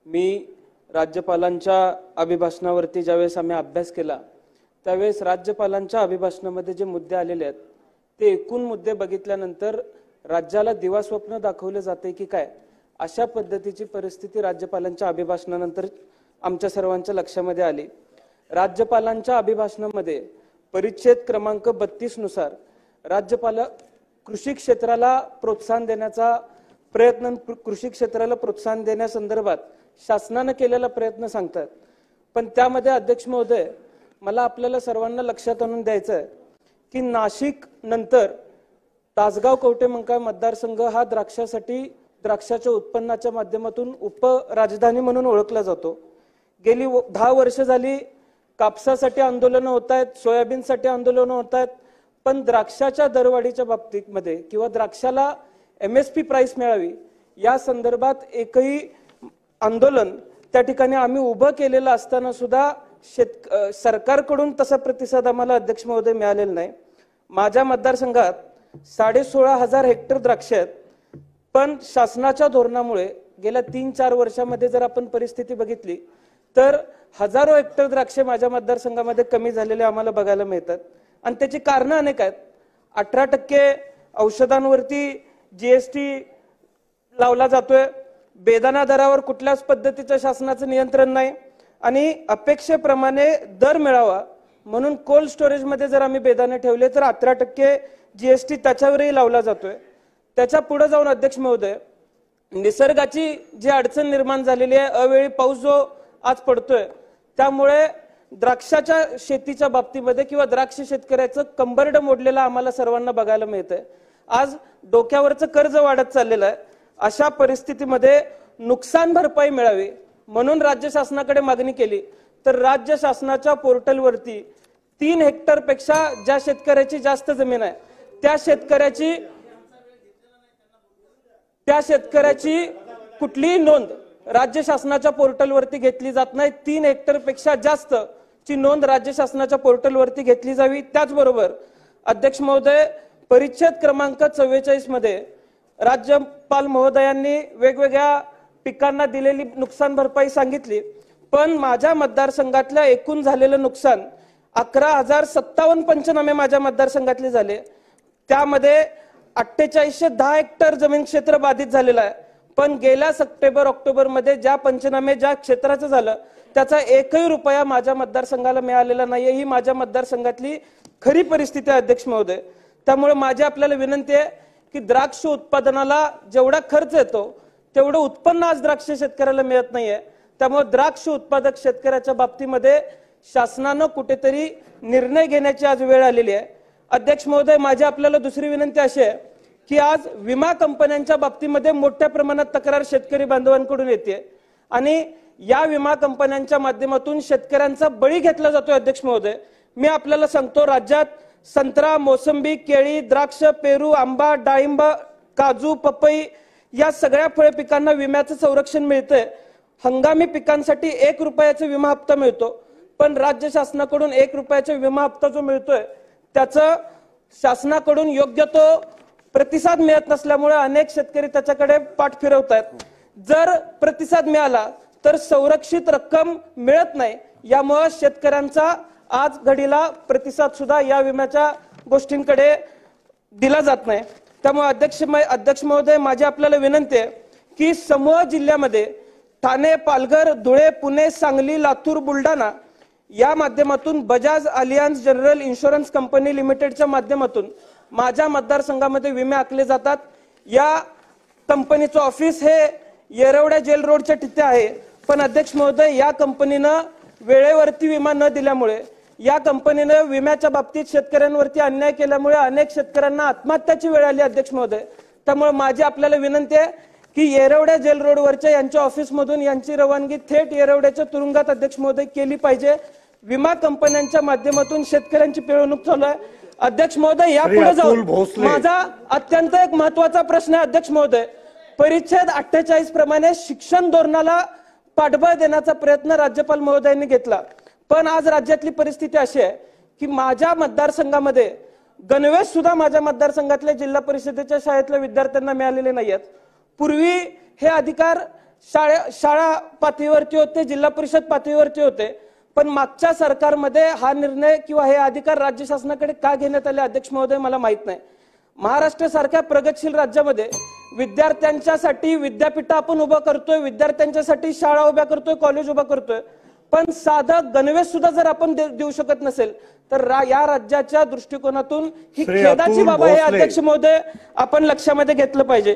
मी राज्यपालांच्या अभिभाषणावरती ज्यावेळेस आम्ही अभ्यास केला त्यावेळेस राज्यपालांच्या अभिभाषणामध्ये जे मुद्दे आलेले आहेत ते एकूण मुद्दे बघितल्यानंतर राज्याला दिवास्वप्न दाखवले जाते की काय अशा पद्धतीची परिस्थिती राज्यपालांच्या अभिभाषणानंतर आमच्या सर्वांच्या लक्षामध्ये आली। राज्यपालांच्या अभिभाषणामध्ये परिच्छेद क्रमांक 32 नुसार राज्यपाल कृषी क्षेत्राला प्रोत्साहन देण्याचा प्रयत्न कृषी क्षेत्राला प्रोत्साहन देण्यासंदर्भात शासनाने केलेला प्रयत्न सांगतात। पण त्यामध्ये अध्यक्ष महोदय मला आपल्याला सर्वांना लक्षात आणून द्यायचं आहे की नाशिक नंतर तासगाव कवठेमंकाळ मतदारसंघ हा द्राक्षाच्या उत्पन्नाच्या माध्यमातून उपराजधानी म्हणून ओळखला जातो। गेली 10 वर्ष झाली कापसासाठी आंदोलन होत आहेत, सोयाबीनसाठी आंदोलन होत आहेत, पण द्राक्षाच्या दरवाढीच्या बाबतीमध्ये किंवा द्राक्षाला MSP प्राइस मिळावी या संदर्भात एकही आंदोलन त्या ठिकाणी आम्ही उभं केलेलं असताना सुद्धा सरकारकडून तसा प्रतिसाद आम्हाला अध्यक्ष महोदय मिळालेला नाही। माझ्या मतदारसंघात 16,500 हेक्टर द्राक्ष आहेत, पण शासनाच्या धोरणामुळे गेल्या 3-4 वर्षांमध्ये जर आपण परिस्थिती बघितली तर हजारो हेक्टर द्राक्षे माझ्या मतदारसंघामध्ये कमी झालेले आम्हाला बघायला मिळतात आणि त्याची कारणं अनेक आहेत। 18% औषधांवरती GST लावला जातोय, बेदाणा दरावर कुठल्याच पद्धतीचं शासनाचं नियंत्रण नाही आणि अपेक्षेप्रमाणे दर मिळावा म्हणून कोल्ड स्टोरेज मध्ये जर आम्ही बेदाणे ठेवले तर 18% GST त्याच्यावरही लावला जातोय। त्याच्या पुढे जाऊन अध्यक्ष महोदय निसर्गाची जी अडचण निर्माण झालेली आहे, अवेळी पाऊस जो आज पडतोय त्यामुळे द्राक्षाच्या शेतीच्या बाबतीमध्ये किंवा द्राक्ष शेतकऱ्याचं कंबरड मोडलेलं आम्हाला सर्वांना बघायला मिळतंय। आज डोक्यावरचं कर्ज वाढत चाललेलं आहे। अशा परिस्थितीमध्ये नुकसान भरपाई मिळावी म्हणून राज्य शासनाकडे मागणी केली तर राज्य शासनाच्या पोर्टलवरती 3 हेक्टर पेक्षा ज्या शेतकऱ्याची जास्त जमीन आहे त्या शेतकऱ्याची कुठलीही नोंद राज्य शासनाच्या पोर्टलवरती घेतली जात नाही। 3 हेक्टर पेक्षा जास्त ची नोंद राज्य शासनाच्या पोर्टलवरती घेतली जावी। त्याचबरोबर अध्यक्ष महोदय परिच्छेद क्रमांक 44 मध्ये राज्यपाल महोदयांनी वेगवेगळ्या पिकांना दिलेली नुकसान भरपाई सांगितली, पण माझ्या मतदारसंघातल्या एकूण झालेलं नुकसान 11,057 पंचनामे माझ्या मतदारसंघातले झाले। त्यामध्ये 4810 हेक्टर जमीन क्षेत्र बाधित झालेलं आहे, पण गेल्या सप्टेंबर-ऑक्टोबर मध्ये ज्या पंचनामे ज्या क्षेत्राचं झालं त्याचा एकही रुपया माझ्या मतदारसंघाला मिळालेला नाहीये। ही माझ्या मतदारसंघातली खरी परिस्थिती आहे अध्यक्ष महोदय। त्यामुळे माझी आपल्याला विनंती आहे की द्राक्ष उत्पादनाला जेवढा खर्च येतो तेवढं उत्पन्न आज द्राक्ष शेतकऱ्याला मिळत नाहीये। त्यामुळे द्राक्ष उत्पादक शेतकऱ्याच्या बाबतीमध्ये शासनानं कुठेतरी निर्णय घेण्याची आज वेळ आलेली आहे। अध्यक्ष महोदय माझी आपल्याला दुसरी विनंती अशी आहे की आज विमा कंपन्यांच्या बाबतीमध्ये मोठ्या प्रमाणात तक्रार शेतकरी बांधवांकडून येते आणि या विमा कंपन्यांच्या माध्यमातून शेतकऱ्यांचा बळी घेतला जातोय। अध्यक्ष महोदय मी आपल्याला सांगतो राज्यात संत्रा, मोसंबी, केळी, द्राक्ष, पेरू, आंबा, डाळिंब, काजू, पपई या सगळ्या फळ पिकांना विम्याचं संरक्षण मिळतंय। हंगामी पिकांसाठी 1 रुपयाचा विमा हप्ता मिळतो, पण राज्य शासनाकडून 1 रुपयाचा विमा हप्ता जो मिळतोय त्याचं शासनाकडून योग्य तो प्रतिसाद मिळत नसल्यामुळे अनेक शेतकरी त्याच्याकडे पाठ फिरवतात। जर प्रतिसाद मिळाला तर संरक्षित रक्कम मिळत नाही, यामुळे शेतकऱ्यांचा आज घडीला प्रतिसाद सुद्धा या विम्याच्या गोष्टींकडे दिला जात नाही। त्यामुळे अध्यक्ष महोदय माझी आपल्याला विनंती आहे की समूह जिल्ह्यामध्ये ठाणे, पालघर, धुळे, पुणे, सांगली, लातूर, बुलढाणा या माध्यमातून Bajaj Allianz general insurance company लिमिटेडच्या माध्यमातून माझ्या मतदारसंघामध्ये विमे आखले जातात। या कंपनीचं ऑफिस हे येरवड्या जेल रोडच्या तिथे आहे, पण अध्यक्ष महोदय या कंपनीनं वेळेवरती विमा न दिल्यामुळे या कंपनीने विम्याच्या बाबतीत शेतकऱ्यांवरती अन्याय केल्यामुळे अनेक शेतकऱ्यांना आत्महत्याची वेळ आली अध्यक्ष महोदय। त्यामुळे माझी आपल्याला विनंती आहे की येरवड्या जेल रोडवरच्या यांच्या ऑफिसमधून यांची रवानगी थेट येरवड्याच्या तुरुंगात अध्यक्ष महोदय केली पाहिजे। विमा कंपन्यांच्या माध्यमातून शेतकऱ्यांची पिळवणूक चालू आहे। अध्यक्ष महोदय यापुढे जाऊन माझा अत्यंत एक महत्त्वाचा प्रश्न आहे अध्यक्ष महोदय, परिच्छेद 48 प्रमाणे शिक्षण धोरणाला पाठबळ देण्याचा प्रयत्न राज्यपाल महोदयांनी घेतला, पण आज राज्यातली परिस्थिती अशी आहे की माझ्या मतदारसंघामध्ये गणवेश सुद्धा माझ्या मतदारसंघातल्या जिल्हा परिषदेच्या शाळेतल्या विद्यार्थ्यांना मिळालेले नाहीत। पूर्वी हे अधिकार शाळा पातळीवरती होते, जिल्हा परिषद पातळीवरती होते, पण मागच्या सरकारमध्ये हा निर्णय किंवा हे अधिकार राज्य शासनाकडे का घेण्यात आले अध्यक्ष महोदय मला माहित नाही. महाराष्ट्र सारख्या प्रगतशील राज्यामध्ये विद्यार्थ्यांच्यासाठी विद्यापीठ आपण उभं करतोय, विद्यार्थ्यांच्यासाठी शाळा उभ्या करतोय, कॉलेज उभं करतोय, पण साधं गणवेश सुद्धा जर आपण देऊ शकत नसेल तर या राज्याच्या दृष्टिकोनातून ही खेदाची बाब आहे अध्यक्ष महोदय, आपण लक्षामध्ये घेतलं पाहिजे.